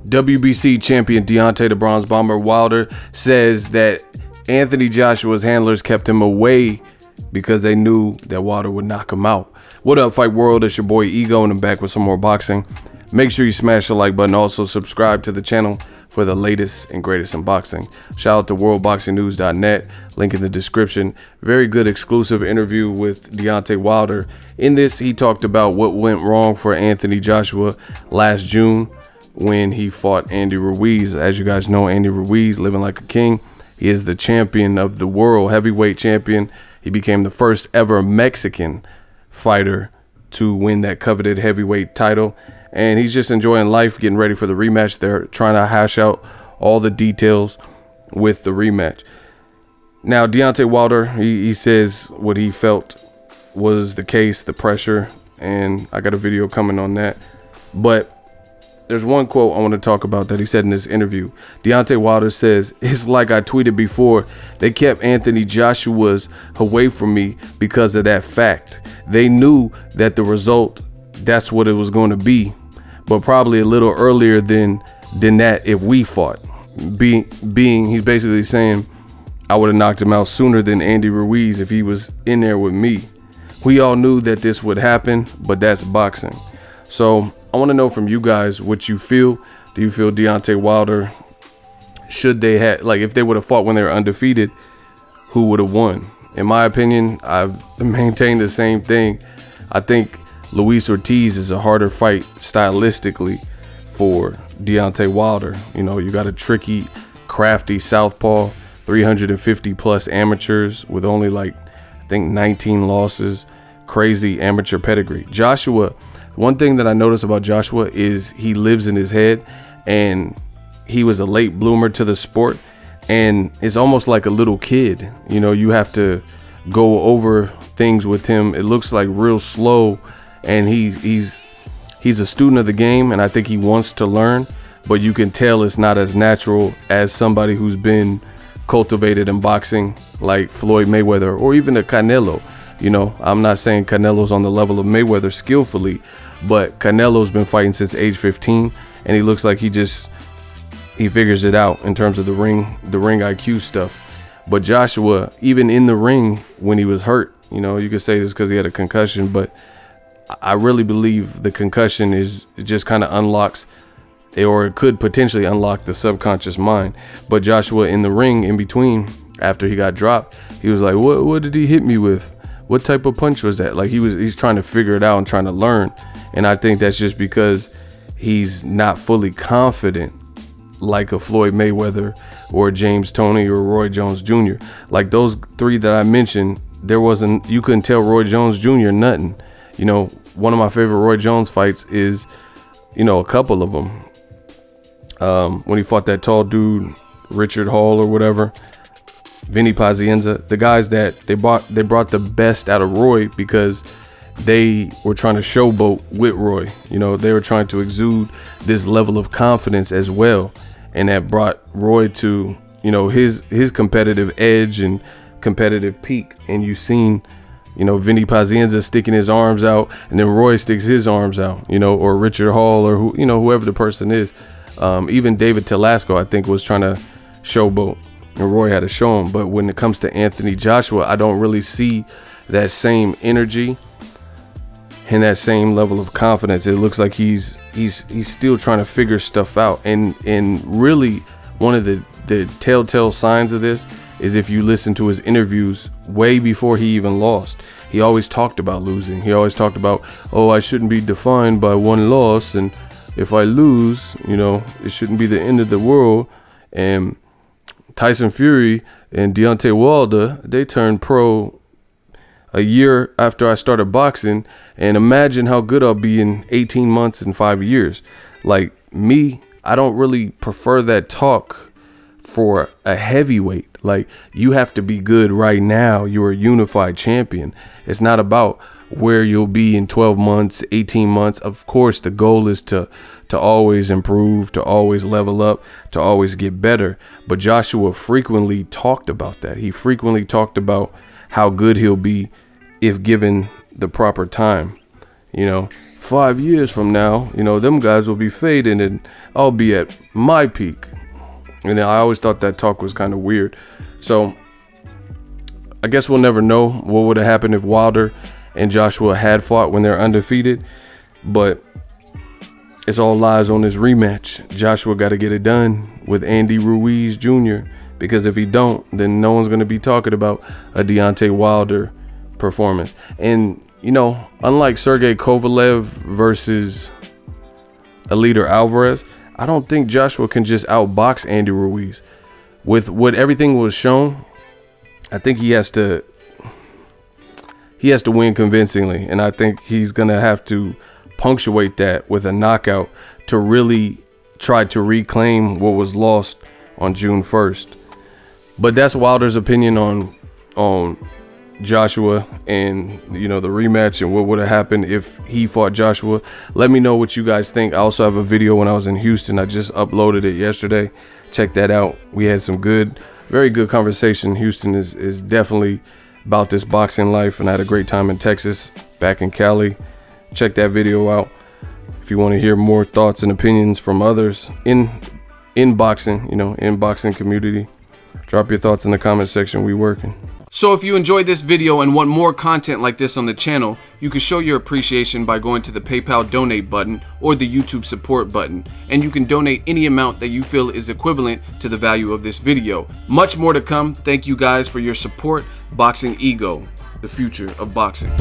WBC champion Deontay the Bronze Bomber Wilder says that Anthony Joshua's handlers kept him away because they knew that Wilder would knock him out. What up, Fight World? It's your boy Ego, and I'm back with some more boxing. Make sure you smash the like button. Also subscribe to the channel for the latest and greatest in boxing. Shout out to worldboxingnews.net, link in the description. Very good exclusive interview with Deontay Wilder. In this, he talked about what went wrong for Anthony Joshua last June when he fought Andy Ruiz. As you guys know, Andy Ruiz, living like a king. He is the champion of the world, heavyweight champion. He became the first ever Mexican fighter to win that coveted heavyweight title. And he's just enjoying life, getting ready for the rematch. They're trying to hash out all the details with the rematch. Now, Deontay Wilder, he says what he felt was the case, the pressure, and I got a video coming on that. But there's one quote I want to talk about that he said in this interview. Deontay Wilder says, "It's like I tweeted before, they kept Anthony Joshua's away from me because of that fact. They knew that the result, that's what it was going to be, but probably a little earlier than that if we fought." Being he's basically saying, I would have knocked him out sooner than Andy Ruiz if he was in there with me. We all knew that this would happen, but that's boxing. So I want to know from you guys what you feel. Do you feel Deontay Wilder, should they have, like, if they would have fought when they were undefeated, who would have won? In my opinion, I've maintained the same thing. I think Luis Ortiz is a harder fight stylistically for Deontay Wilder. You know, you got a tricky, crafty southpaw, 350 plus amateurs with only like, I think 19 losses, crazy amateur pedigree. Joshua, one thing that I noticed about Joshua is he lives in his head, and he was a late bloomer to the sport, and it's almost like a little kid. You know, you have to go over things with him. It looks like real slow, and he's a student of the game, and I think he wants to learn, but you can tell it's not as natural as somebody who's been cultivated in boxing like Floyd Mayweather or even a Canelo. You know, I'm not saying Canelo's on the level of Mayweather skillfully, but Canelo's been fighting since age 15, and he looks like he figures it out in terms of the ring IQ stuff. But Joshua, even in the ring when he was hurt, you know, you could say this because he had a concussion, but I really believe the concussion it just kind of unlocks, or it could potentially unlock the subconscious mind. But Joshua in the ring in between, after he got dropped, he was like, what did he hit me with? What type of punch was that? Like he's trying to figure it out and trying to learn. And I think that's just because he's not fully confident like a Floyd Mayweather or James Toney or Roy Jones Jr. Like those three that I mentioned, you couldn't tell Roy Jones Jr. nothing. You know, one of my favorite Roy Jones fights is, you know, a couple of them. When he fought that tall dude, Richard Hall or whatever, Vinny Pazienza, the guys that they brought the best out of Roy because they were trying to showboat with Roy. You know, they were trying to exude this level of confidence as well, and that brought Roy to, you know, his competitive edge and competitive peak. And you've seen, you know, Vinny Pazienza sticking his arms out, and then Roy sticks his arms out, you know, or Richard Hall, or who, you know, whoever the person is. Even David Telasco, I think, was trying to showboat, and Roy had to show him. But when it comes to Anthony Joshua, I don't really see that same energy and that same level of confidence. It looks like he's still trying to figure stuff out. And really, one of the telltale signs of this is if you listen to his interviews way before he even lost. He always talked about losing. He always talked about, oh, I shouldn't be defined by one loss, and if I lose, you know, it shouldn't be the end of the world. And Tyson Fury and Deontay Wilder, they turned pro a year after I started boxing, and imagine how good I'll be in 18 months and 5 years. Like me, I don't really prefer that talk for a heavyweight. Like, you have to be good right now. You're a unified champion. It's not about where you'll be in 12 months, 18 months. Of course, the goal is to always improve, to always level up, to always get better. But Joshua frequently talked about that. He frequently talked about how good he'll be if given the proper time. You know, 5 years from now, you know, them guys will be fading and I'll be at my peak. And I always thought that talk was kind of weird. So I guess we'll never know what would have happened if Wilder and Joshua had fought when they're undefeated. But it's all lies on this rematch. Joshua got to get it done with Andy Ruiz Jr. because if he don't, then no one's going to be talking about a Deontay Wilder performance. And, you know, unlike Sergey Kovalev versus Eleider Alvarez, I don't think Joshua can just outbox Andy Ruiz. With what everything was shown, I think he has to win convincingly, and I think he's gonna have to punctuate that with a knockout to really try to reclaim what was lost on June 1st. But that's Wilder's opinion on Joshua and, you know, the rematch and what would have happened if he fought Joshua. Let me know what you guys think. I also have a video when I was in Houston. I just uploaded it yesterday. Check that out. We had some very good conversation. Houston is definitely about this boxing life, and I had a great time in Texas, back in Cali. Check that video out if you want to hear more thoughts and opinions from others in boxing, you know, in boxing community. Drop your thoughts in the comment section. We working. So if you enjoyed this video and want more content like this on the channel, you can show your appreciation by going to the PayPal donate button or the YouTube support button, and you can donate any amount that you feel is equivalent to the value of this video. Much more to come. Thank you guys for your support. Boxing Ego, the future of boxing.